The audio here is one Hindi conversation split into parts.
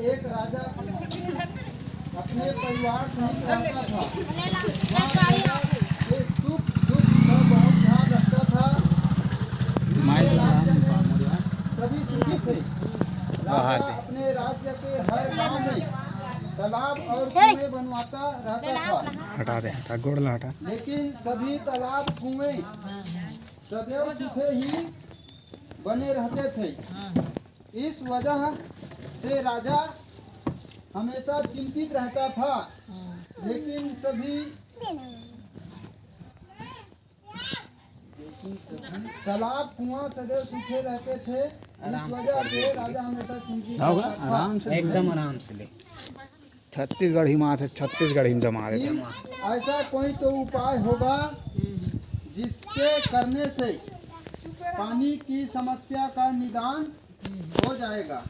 एक राजा अपने परिवार सहित रहता था। ये सुख दुख का बहुत ध्यान रखता था। राज्य में सभी सुखी थे। राजा अपने राज्य के हर गांव में तालाब और कुएं बनवाता रहता था। हटा दे, हटा गोड़ला हटा। लेकिन सभी तालाब कुएं सदैव सूखे ही बने रहते थे। इस वजह से राजा हमेशा चिंतित रहता था। लेकिन सभी तालाब कुआं सदैव सूखे रहते थे। इस वजह से राजा हमेशा चिंतित रहता था। आराम से, एकदम आराम से ले। छत्तीसगढ़ी माँ से छत्तीसगढ़ी में जमा देते। ऐसा कोई तो उपाय होगा जिसके करने से पानी की समस्या का निदान हो जाएगा।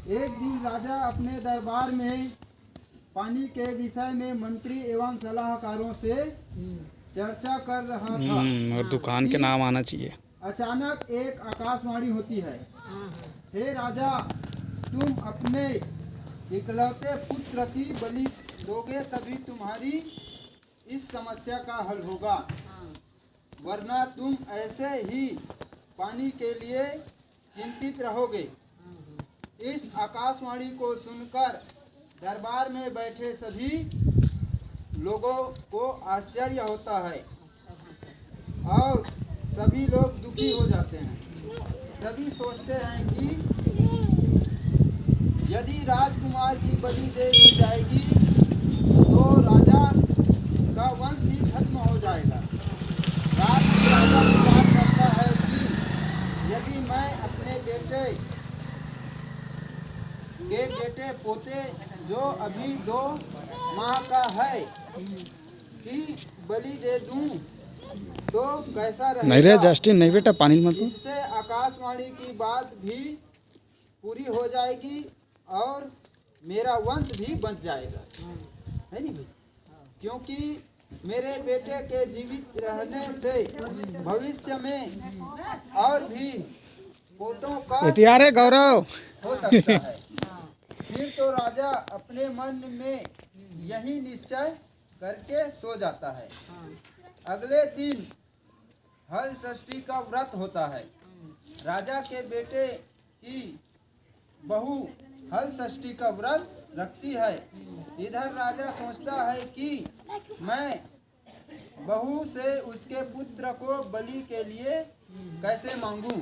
एक दिन राजा अपने दरबार में पानी के विषय में मंत्री एवं सलाहकारों से चर्चा कर रहा था। और दुकान के नाम आना चाहिए। अचानक एक आकाशवाणी होती है, हे राजा, तुम अपने इकलौते पुत्र की बलि दोगे तभी तुम्हारी इस समस्या का हल होगा, वरना तुम ऐसे ही पानी के लिए चिंतित रहोगे। इस आकाशवाणी को सुनकर दरबार में बैठे सभी लोगों को आश्चर्य होता है और सभी लोग दुखी हो जाते हैं। सभी सोचते हैं कि यदि राजकुमार की बलि दे दी जाएगी तो राजा का वंश ही खत्म हो जाएगा। राजा विचार करता है कि यदि मैं अपने बेटे पोते जो अभी 2 माह का है की बलि दे दूं तो कैसा रहेगा? नहीं रे जस्टिन, नहीं बेटा, पानी मत। इससे आकाशवाणी की बात भी पूरी हो जाएगी और मेरा वंश भी बच जाएगा, है नहीं भाई? क्योंकि मेरे बेटे के जीवित रहने से भविष्य में और भी पोतों का है गौरव हो सकता है। फिर तो राजा अपने मन में यही निश्चय करके सो जाता है। अगले दिन हल षष्ठी का व्रत होता है। राजा के बेटे की बहू हल षष्ठी का व्रत रखती है। इधर राजा सोचता है कि मैं बहू से उसके पुत्र को बलि के लिए कैसे मांगूं।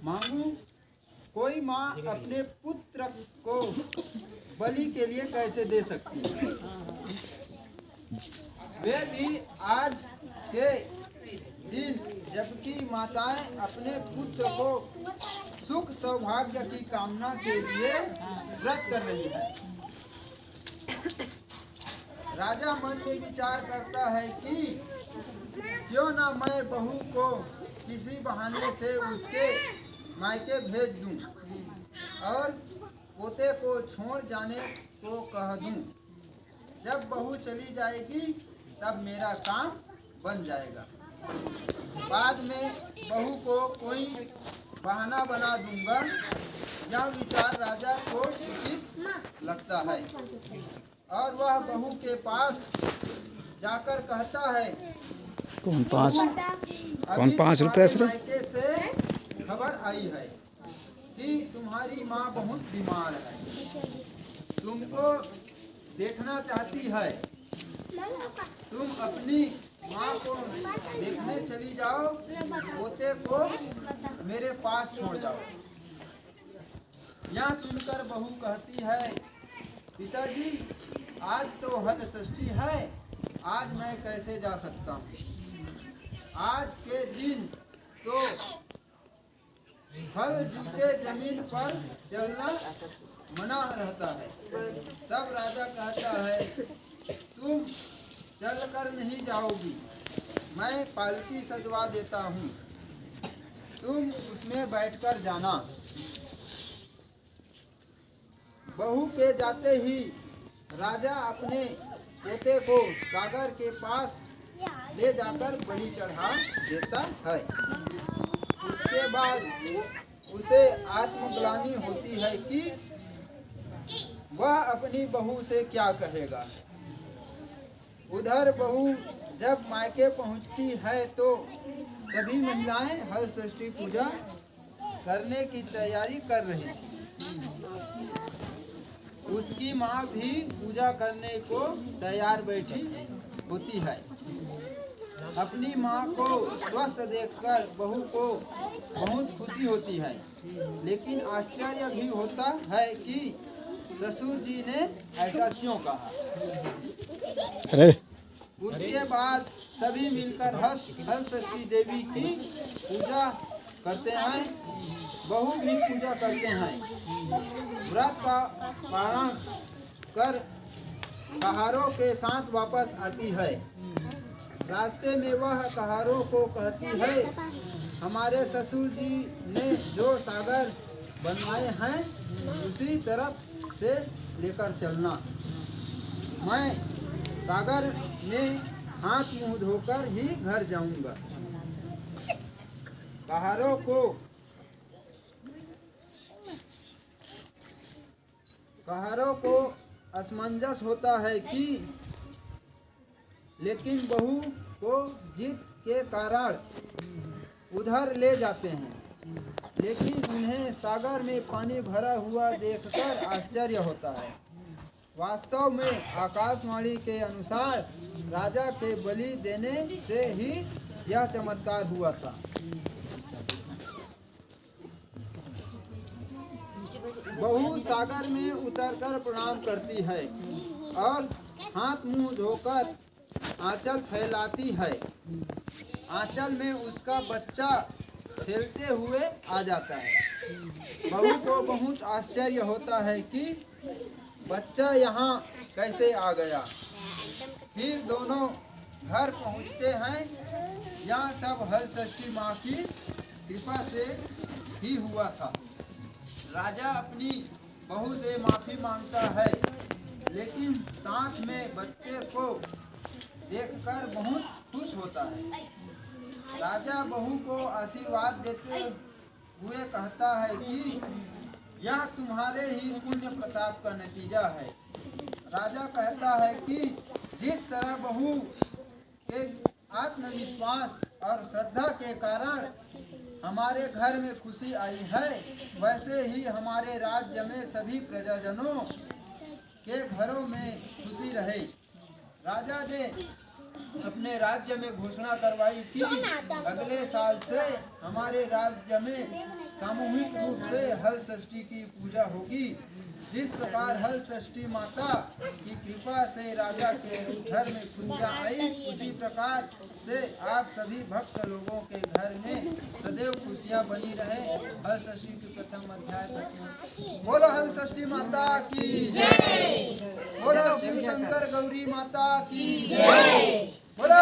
मांगू कोई माँ अपने पुत्र को बलि के लिए कैसे दे सकती है? वे भी आज के दिन जबकि माताएं अपने पुत्र को सुख सौभाग्य की कामना के लिए व्रत कर रही है। राजा मन में विचार करता है कि क्यों ना मैं बहू को किसी बहाने से उसके मायके भेज दूं और पोते को छोड़ जाने को कह दूं। जब बहू चली जाएगी तब मेरा काम बन जाएगा। बाद में बहू को कोई बहाना बना दूंगा। यह विचार राजा को उचित लगता है और वह बहू के पास जाकर कहता है, कौन 5 रुपये से खबर आई है कि तुम्हारी माँ बहुत बीमार है, तुमको देखना चाहती है। तुम अपनी माँ को देखने चली जाओ, पोते को मेरे पास छोड़ जाओ। यह सुनकर बहू कहती है, पिताजी आज तो हल षष्ठी है, आज मैं कैसे जा सकता हूँ? आज के दिन तो हल जूते जमीन पर चलना मना रहता है। तब राजा कहता है, तुम चलकर नहीं जाओगी, मैं पालकी सजवा देता हूँ, तुम उसमें बैठकर जाना। बहू के जाते ही राजा अपने पोते को सागर के पास ले जाकर बलि चढ़ा देता है। बाद उसे आत्मग्लानि होती है कि वह अपनी बहू से क्या कहेगा। उधर बहू जब मायके पहुंचती है तो सभी महिलाएं हल षष्ठी पूजा करने की तैयारी कर रही थी। उसकी माँ भी पूजा करने को तैयार बैठी होती है। अपनी माँ को स्वस्थ देखकर बहू को बहुत खुशी होती है, लेकिन आश्चर्य भी होता है कि ससुर जी ने ऐसा क्यों कहा। अरे उसके बाद सभी मिलकर हल षष्ठी देवी की पूजा करते हैं। बहू भी पूजा करते हैं। व्रत का पारण कर कहारों के साथ वापस आती है। रास्ते में वह कहारों को कहती है, हमारे ससुर जी ने जो सागर बनवाए हैं उसी तरफ से लेकर चलना। मैं सागर में हाथ मुंह धोकर ही घर जाऊंगा। कहारों को असमंजस होता है कि लेकिन बहू को जिद के कारण उधर ले जाते हैं, लेकिन उन्हें सागर में पानी भरा हुआ देखकर आश्चर्य होता है। वास्तव में आकाशवाणी के अनुसार राजा के बलि देने से ही यह चमत्कार हुआ था। बहू सागर में उतरकर प्रणाम करती है और हाथ मुंह धोकर आंचल फैलाती है। आंचल में उसका बच्चा खेलते हुए आ जाता है। बहू को बहुत आश्चर्य होता है कि बच्चा यहाँ कैसे आ गया। फिर दोनों घर पहुँचते हैं। यह सब हल षष्ठी माँ की कृपा से ही हुआ था। राजा अपनी बहू से माफ़ी मांगता है, लेकिन साथ में बच्चे को देखकर बहुत खुश होता है। राजा बहू को आशीर्वाद देते हुए कहता है कि यह तुम्हारे ही पुण्य प्रताप का नतीजा है। राजा कहता है कि जिस तरह बहू के आत्मविश्वास और श्रद्धा के कारण हमारे घर में खुशी आई है, वैसे ही हमारे राज्य में सभी प्रजाजनों के घरों में खुशी रहे। राजा ने अपने राज्य में घोषणा करवाई कि अगले साल से हमारे राज्य में सामूहिक रूप से हल षष्ठी की पूजा होगी। जिस प्रकार हल षष्ठी माता की कृपा से राजा के घर में खुशियाँ आई, उसी प्रकार से आप सभी भक्त लोगों के घर में सदैव खुशियाँ बनी रहे। हल षष्ठी की प्रथम अध्याय तक बोलो हल षष्ठी माता की जय। बोलो शिव शंकर गौरी माता की जय। बोलो